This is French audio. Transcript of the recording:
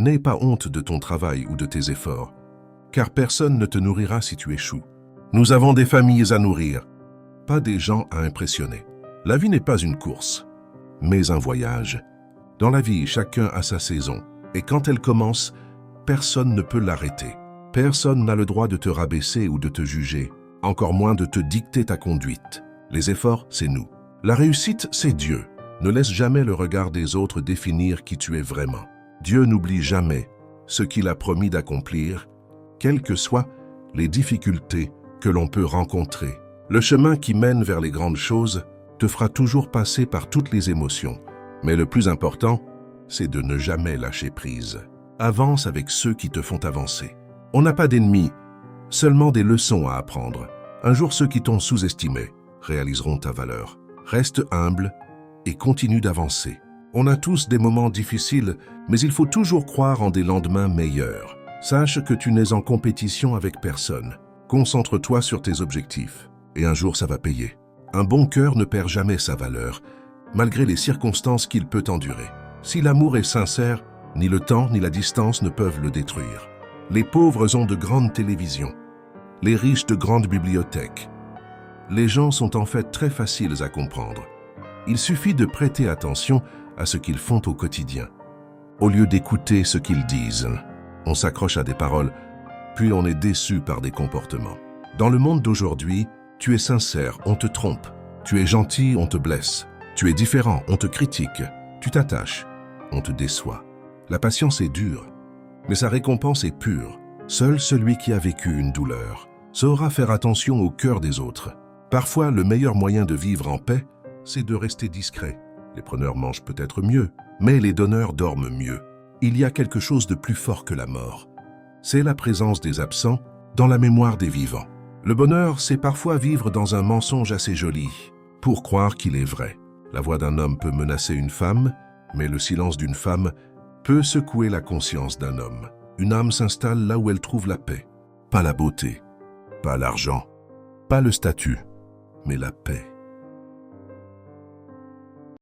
N'aie pas honte de ton travail ou de tes efforts, car personne ne te nourrira si tu échoues. Nous avons des familles à nourrir, pas des gens à impressionner. La vie n'est pas une course, mais un voyage. Dans la vie, chacun a sa saison, et quand elle commence, personne ne peut l'arrêter. Personne n'a le droit de te rabaisser ou de te juger, encore moins de te dicter ta conduite. Les efforts, c'est nous. La réussite, c'est Dieu. Ne laisse jamais le regard des autres définir qui tu es vraiment. Dieu n'oublie jamais ce qu'il a promis d'accomplir, quelles que soient les difficultés que l'on peut rencontrer. Le chemin qui mène vers les grandes choses te fera toujours passer par toutes les émotions. Mais le plus important, c'est de ne jamais lâcher prise. Avance avec ceux qui te font avancer. On n'a pas d'ennemis, seulement des leçons à apprendre. Un jour, ceux qui t'ont sous-estimé réaliseront ta valeur. Reste humble et continue d'avancer. On a tous des moments difficiles, mais il faut toujours croire en des lendemains meilleurs. Sache que tu n'es en compétition avec personne. Concentre-toi sur tes objectifs, et un jour ça va payer. Un bon cœur ne perd jamais sa valeur, malgré les circonstances qu'il peut endurer. Si l'amour est sincère, ni le temps ni la distance ne peuvent le détruire. Les pauvres ont de grandes télévisions, les riches de grandes bibliothèques. Les gens sont en fait très faciles à comprendre. Il suffit de prêter attention à ce qu'ils font au quotidien. Au lieu d'écouter ce qu'ils disent, on s'accroche à des paroles, puis on est déçu par des comportements. Dans le monde d'aujourd'hui, tu es sincère, on te trompe. Tu es gentil, on te blesse. Tu es différent, on te critique. Tu t'attaches, on te déçoit. La patience est dure, mais sa récompense est pure. Seul celui qui a vécu une douleur saura faire attention au cœur des autres. Parfois, le meilleur moyen de vivre en paix, c'est de rester discret. Les preneurs mangent peut-être mieux, mais les donneurs dorment mieux. Il y a quelque chose de plus fort que la mort. C'est la présence des absents dans la mémoire des vivants. Le bonheur, c'est parfois vivre dans un mensonge assez joli, pour croire qu'il est vrai. La voix d'un homme peut menacer une femme, mais le silence d'une femme peut secouer la conscience d'un homme. Une âme s'installe là où elle trouve la paix. Pas la beauté, pas l'argent, pas le statut, mais la paix.